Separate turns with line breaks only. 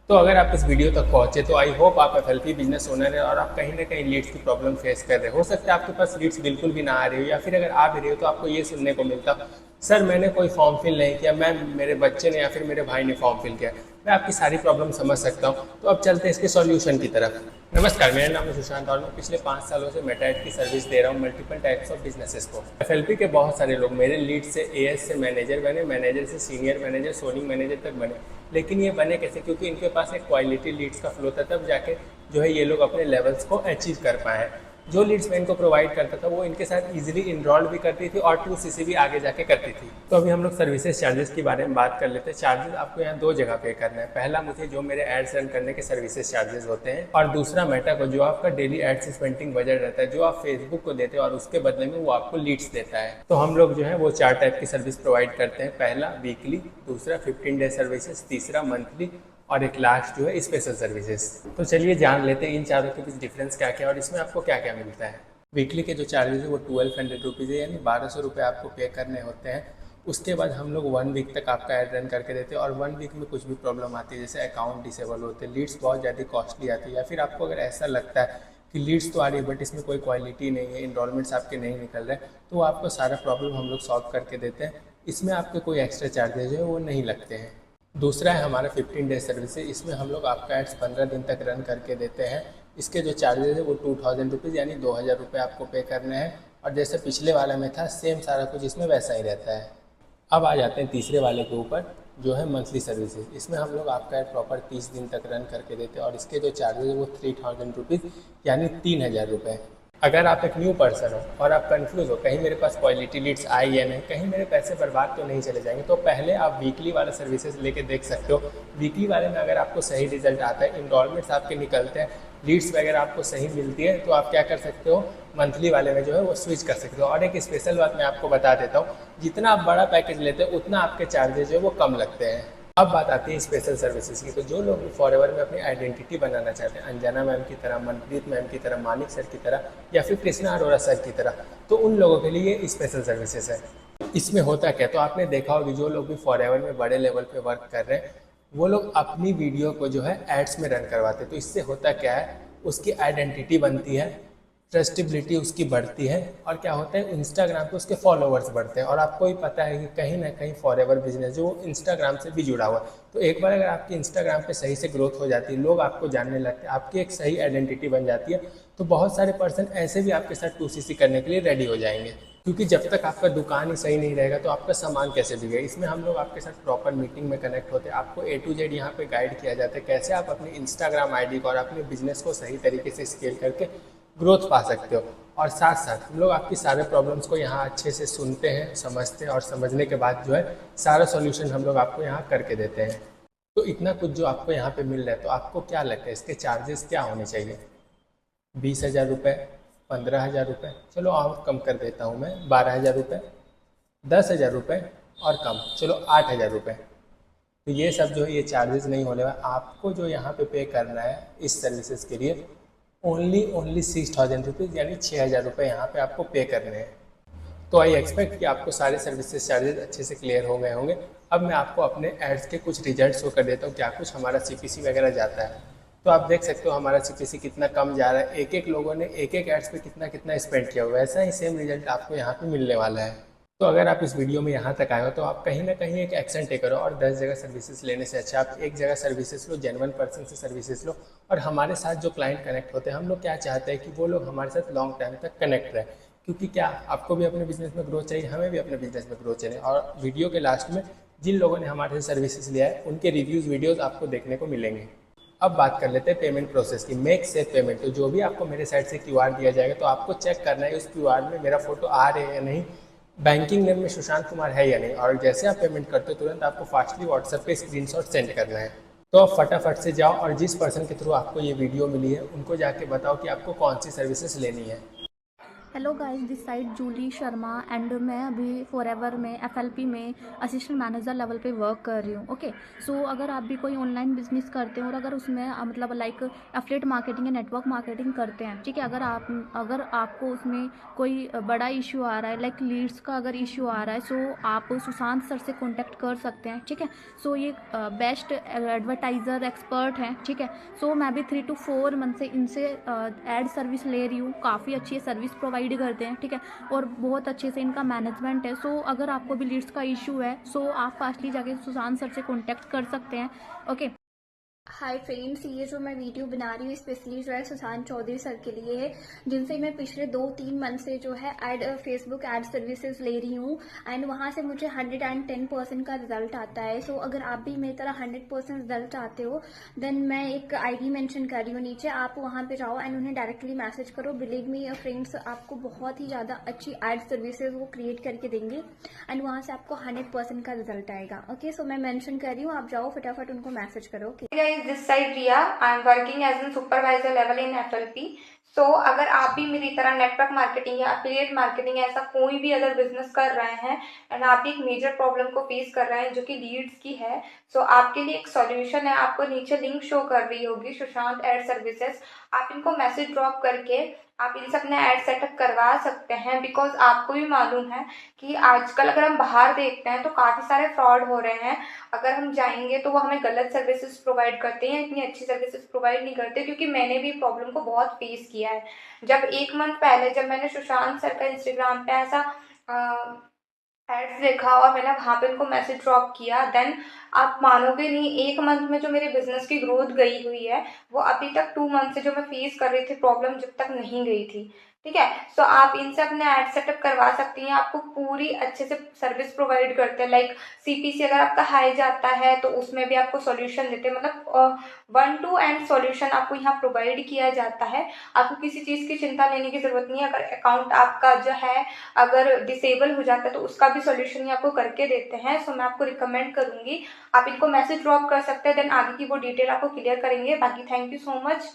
तो अगर आप इस वीडियो तक पहुंचे तो आई होप आप एफएलपी बिजनेस ओनर है और आप कहीं ना कहीं लीड्स की प्रॉब्लम फेस कर रहे हो सकता है आपके पास लीड्स बिल्कुल भी ना आ रही हो, या फिर अगर आ भी रही हो तो आपको ये सुनने को मिलता, सर मैंने कोई फॉर्म फिल नहीं किया, मैं मेरे बच्चे ने या फिर मेरे भाई ने फॉर्म फिल किया। मैं आपकी सारी प्रॉब्लम समझ सकता हूँ, तो अब चलते हैं इसके सॉल्यूशन की तरफ। नमस्कार, मेरा नाम है सुशांत और मैं पिछले 5 सालों से मेटाएट की सर्विस दे रहा हूँ मल्टीपल टाइप्स ऑफ बिजनेसेस को। एफएलपी के बहुत सारे लोग मेरे लीड से एएस से मैनेजर बने, मैनेजर से सीनियर मैनेजर, सोनिंग मैनेजर तक बने। लेकिन ये बने कैसे? क्योंकि इनके पास एक क्वालिटी लीड्स का फ्लो था, तब जाके जो है ये लोग अपने लेवल्स को अचीव कर पाए। जो लीड्स मैं इनको प्रोवाइड करता था वो इनके साथ इजीली इनरोल भी करती थी और 2CC भी आगे जाके करती थी। तो अभी हम लोग सर्विसेज चार्जेस के बारे में बात कर लेते हैं। चार्जेस आपको यहाँ 2 जगह पे करना है। पहला मुझे जो मेरे एड्स रन करने के सर्विसेज चार्जेस होते हैं, और दूसरा मेटा को जो आपका डेली एड्स स्पेंडिंग बजट रहता है, जो आप फेसबुक को देते हैं और उसके बदले में वो आपको लीड्स देता है। तो हम लोग जो है वो 4 टाइप की सर्विस प्रोवाइड करते हैं। पहला वीकली, दूसरा 15 डे सर्विसेज, तीसरा मंथली और एक लास्ट जो है स्पेशल सर्विसेज। तो चलिए जान लेते हैं इन चारों के बीच डिफरेंस क्या क्या है और इसमें आपको क्या क्या मिलता है। वीकली के जो चार्जेस है वो 1200 रुपीज़ है, यानी 1200 रुपये आपको पे करने होते हैं। उसके बाद हम लोग 1 वीक तक आपका ऐड रन करके देते हैं, और 1 वीक में कुछ भी प्रॉब्लम आती है जैसे अकाउंट डिसेबल होते हैं, लीड्स बहुत ज़्यादा कॉस्टली आती है, या फिर आपको अगर ऐसा लगता है कि लीड्स तो आ रही है बट इसमें कोई क्वालिटी नहीं है, इनरोलमेंट्स आपके नहीं निकल रहे, तो आपको सारा प्रॉब्लम हम लोग सॉल्व करके देते हैं। इसमें आपके कोई एक्स्ट्रा चार्जेज है वो नहीं लगते हैं। दूसरा है हमारा 15 डे सर्विस है। इसमें हम लोग आपका एड्स 15 दिन तक रन करके देते हैं। इसके जो चार्जेस है वो 2000 रुपीज़ यानी 2000 रुपये आपको पे करने हैं, और जैसे पिछले वाले में था सेम सारा कुछ इसमें वैसा ही रहता है। अब आ जाते हैं तीसरे वाले के ऊपर, जो है मंथली सर्विसेज। इसमें हम लोग आपका एड प्रॉपर 30 दिन तक रन करके देते हैं, और इसके जो चार्जेस है वो 3000 रुपीज़ यानी 3000 रुपये। अगर आप एक न्यू पर्सन हो और आप कंफ्यूज हो कहीं मेरे पास क्वालिटी लीड्स आई या नहीं, कहीं मेरे पैसे बर्बाद तो नहीं चले जाएंगे, तो पहले आप वीकली वाला सर्विसेज लेके देख सकते हो। वीकली वाले में अगर आपको सही रिजल्ट आता है, इनरोलमेंट्स आपके निकलते हैं, लीड्स वगैरह आपको सही मिलती है, तो आप क्या कर सकते हो, मंथली वाले में जो है वो स्विच कर सकते हो। और एक स्पेशल बात मैं आपको बता देता हूँ, जितना आप बड़ा पैकेज लेते हो उतना आपके चार्जेज जो है वो कम लगते हैं। अब बात आती है स्पेशल सर्विसेज की। तो जो लोग फॉरएवर में अपनी आइडेंटिटी बनाना चाहते हैं, अंजना मैम की तरह, मनप्रीत मैम की तरह, मानिक सर की तरह, या फिर कृष्णा अरोड़ा सर की तरह, तो उन लोगों के लिए ये स्पेशल सर्विसेज है। इसमें होता क्या, तो आपने देखा होगा जो लोग भी फॉरएवर में बड़े लेवल पे वर्क कर रहे हैं वो लोग अपनी वीडियो को जो है एड्स में रन करवाते हैं। तो इससे होता क्या है, उसकी आइडेंटिटी बनती है, ट्रस्टेबिलिटी उसकी बढ़ती है, और क्या होता है इंस्टाग्राम पे उसके फॉलोअर्स बढ़ते हैं। और आपको ही पता है कि कहीं ना कहीं फॉरएवर बिजनेस जो इंस्टाग्राम से भी जुड़ा हुआ है। तो एक बार अगर आपकी इंस्टाग्राम पे सही से ग्रोथ हो जाती है, लोग आपको जानने लगते हैं, आपकी एक सही आइडेंटिटी बन जाती है, तो बहुत सारे पर्सन ऐसे भी आपके साथ 2CC करने के लिए रेडी हो जाएंगे। क्योंकि जब तक आपका दुकान ही सही नहीं रहेगा तो आपका सामान कैसे बिकेगा। इसमें हम लोग आपके साथ प्रॉपर मीटिंग में कनेक्ट होते हैं, आपको A to Z यहाँ पे गाइड किया जाता है कैसे आप अपनी इंस्टाग्राम आईडी को और अपने बिजनेस को सही तरीके से स्केल करके ग्रोथ पा सकते हो। और साथ साथ हम लोग आपकी सारे प्रॉब्लम्स को यहाँ अच्छे से सुनते हैं, समझते हैं, और समझने के बाद जो है सारा सॉल्यूशन हम लोग आपको यहाँ करके देते हैं। तो इतना कुछ जो आपको यहाँ पे मिल रहा है, तो आपको क्या लगता है इसके चार्जेस क्या होने चाहिए? 20,000 रुपये, 15,000 रुपये, चलो और कम कर देता हूँ मैं, 12,000 रुपये, 10,000 रुपये, और कम चलो 8,000 रुपये। तो ये सब जो है ये चार्जेस नहीं होने वाला। आपको जो यहाँ पे करना है इस सर्विसेज के लिए ओनली 6,000 रुपीज़ यानी 6,000 रुपये यहाँ पे आपको पे करने हैं। तो आई एक्सपेक्ट कि आपको सारे सर्विसेज चार्जेस अच्छे से क्लियर हो गए होंगे। अब मैं आपको अपने एड्स के कुछ रिजल्ट शो कर देता हूँ, क्या कुछ हमारा CPC वगैरह जाता है। तो आप देख सकते हो हमारा CPC कितना कम जा रहा है, एक एक लोगों ने एक एक एड्स पे कितना कितना स्पेंड किया हुआ है। वैसा ही सेम रिजल्ट आपको यहाँ पे मिलने वाला है। तो अगर आप इस वीडियो में यहाँ तक आए हो तो आप कहीं ना कहीं एक एक्शन टेक करो, और 10 जगह सर्विसेज लेने से अच्छा आप एक जगह सर्विसेज लो, जेन्युइन पर्सन से सर्विसेज लो। और हमारे साथ जो क्लाइंट कनेक्ट होते हैं, हम लोग क्या चाहते हैं कि वो लोग हमारे साथ लॉन्ग टाइम तक कनेक्ट रहे, क्योंकि क्या आपको भी अपने बिजनेस में ग्रोथ चाहिए, हमें भी अपने बिजनेस में ग्रोथ चाहिए। और वीडियो के लास्ट में जिन लोगों ने हमारे से सर्विसेज लिया है उनके रिव्यूज़ वीडियोज़ आपको देखने को मिलेंगे। अब बात कर लेते हैं पेमेंट प्रोसेस की। Make safe payment. तो जो भी आपको मेरे साइड से QR दिया जाएगा तो आपको चेक करना है उस QR में मेरा फोटो आ रहे हैं या नहीं, बैंकिंग नेम में सुशांत कुमार है या नहीं, और जैसे आप पेमेंट करते हो तुरंत आपको फास्टली व्हाट्सएप पे स्क्रीनशॉट सेंड करना है। तो आप फटाफट से जाओ और जिस पर्सन के थ्रू आपको ये वीडियो मिली है उनको जाके बताओ कि आपको कौन सी सर्विसेज लेनी है।
Hello guys, this side Julie Sharma and मैं अभी फॉरएवर में एफएलपी में असिस्टेंट मैनेजर लेवल पे वर्क कर रही हूँ। ओके, सो अगर आप भी कोई ऑनलाइन बिजनेस करते हैं और अगर उसमें मतलब लाइक एफिलिएट मार्केटिंग या नेटवर्क मार्केटिंग करते हैं, ठीक है, अगर आपको उसमें कोई बड़ा इशू आ रहा है, लाइक लीड्स का अगर इशू आ रहा है, सो आप सुशांत सर से कॉन्टेक्ट कर सकते हैं। ठीक है, सो ये बेस्ट एडवर्टाइज़र एक्सपर्ट हैं। ठीक है, सो मैं भी 3 to 4 मंथ से इनसे एड सर्विस ले रही हूँ। काफ़ी अच्छी सर्विस प्रोवाइड करते हैं। ठीक है, और बहुत अच्छे से इनका मैनेजमेंट है। सो अगर आपको भी लीड्स का इशू है, सो आप फास्टली जाके सुशांत सर से कॉन्टेक्ट कर सकते हैं। ओके। हाय फ्रेंड्स, ये जो मैं वीडियो बना रही हूँ स्पेशली जो है सुशांत चौधरी सर के लिए है, जिनसे मैं पिछले 2-3 मंथ से जो है फेसबुक एड सर्विसेज ले रही हूँ एंड वहाँ से मुझे 110% का रिजल्ट आता है। सो अगर आप भी मेरी तरह 100% रिजल्ट चाहते हो, देन मैं एक आईडी मेंशन कर रही हूँ नीचे, आप वहाँ पे जाओ एंड उन्हें डायरेक्टली मैसेज करो। बिलीव मी फ्रेंड्स, आपको बहुत ही ज़्यादा अच्छी एड सर्विसेज वो क्रिएट करके देंगे एंड वहाँ से आपको 100% का रिजल्ट आएगा। ओके, सो मैं मेंशन कर रही हूँ, आप जाओ फटाफट उनको मैसेज करो। Okay
guys, this side Ria. I am working as a supervisor level in FLP. सो अगर आप भी मेरी तरह नेटवर्क मार्केटिंग या एफिलिएट मार्केटिंग ऐसा कोई भी अगर बिजनेस कर रहे हैं एंड आप भी एक मेजर प्रॉब्लम को फेस कर रहे हैं जो कि लीड्स की है, सो आपके लिए एक सॉल्यूशन है। आपको नीचे लिंक शो कर रही होगी सुशांत एड सर्विसेज, आप इनको मैसेज ड्रॉप करके आप इनसे अपना एड सेटअप करवा सकते हैं। बिकॉज आपको भी मालूम है कि आजकल अगर हम बाहर देखते हैं तो काफ़ी सारे फ्रॉड हो रहे हैं। अगर हम जाएंगे तो वो हमें गलत सर्विसेज प्रोवाइड करते हैं, इतनी अच्छी सर्विसेज प्रोवाइड नहीं करते। क्योंकि मैंने भी प्रॉब्लम को बहुत फेस किया है। जब 1 मंथ पहले जब मैंने सुशांत सर का इंस्टाग्राम पे ऐसा एड्स देखा और मैंने वहाँ पे उनको मैसेज ड्रॉप किया, देन आप मानोगे नहीं, 1 मंथ में जो मेरे बिजनेस की ग्रोथ गई हुई है वो अभी तक 2 मंथ से जो मैं फेस कर रही थी प्रॉब्लम जब तक नहीं गई थी। ठीक है, सो आप इनसे अपने एड सेटअप करवा सकती हैं। आपको पूरी अच्छे से सर्विस प्रोवाइड करते हैं। लाइक सीपीसी अगर आपका हाई जाता है तो उसमें भी आपको सॉल्यूशन देते हैं। मतलब 1 to एंड सॉल्यूशन आपको यहाँ प्रोवाइड किया जाता है। आपको किसी चीज़ की चिंता लेने की जरूरत नहीं है। अगर अकाउंट आपका जो है अगर डिसेबल हो जाता है तो उसका भी सॉल्यूशन आपको करके देते हैं। सो मैं आपको रिकमेंड करूंगी आप इनको मैसेज ड्रॉप कर सकते हैं, देन आगे की वो डिटेल आपको क्लियर करेंगे। बाकी थैंक यू सो मच।